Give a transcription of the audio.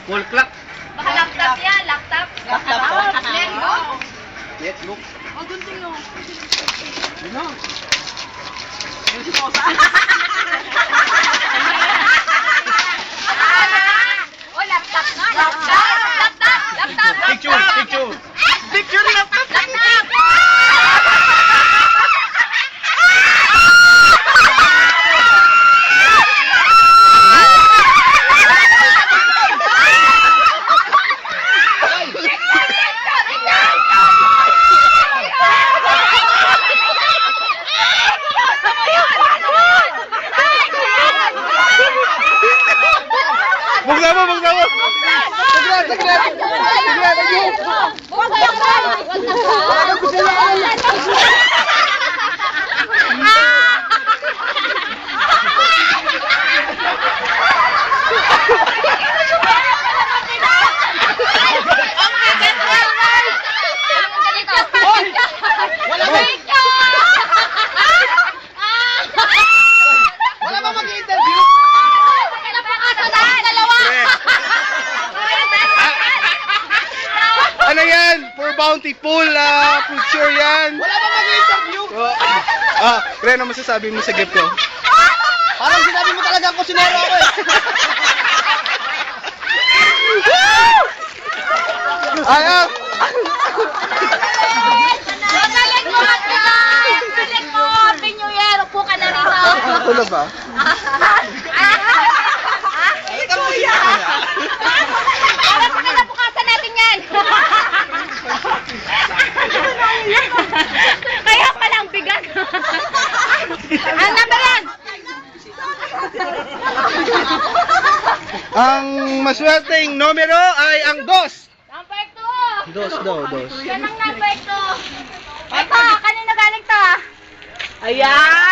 Full clock. Baka laptop yan, laptop. Laptop. Let's go. Let's look. Oh, gunting no. Ano? Oh, laptop na. Laptop. Picture, picture. Picture laptop. Buksan mo, buksan mo. Saglit. Wala ba mag-interview? Ano yan? For bountiful picture yan. Wala ba mag-interview? Pre, ano masasabi mo sa gift ko? Parang sinabi mo talaga ang kusinero ako eh. Ayaw! Balik mo, Happy New Year. Upo ka na rito. Ano ba? Para sa kinabukasan natin yan. Kaya palang bigat. Ang number yan? Ang maswerteng numero ay ang 2. Number 2. 2. Yan ang number 2. Ito, kanino galing to? Ayan!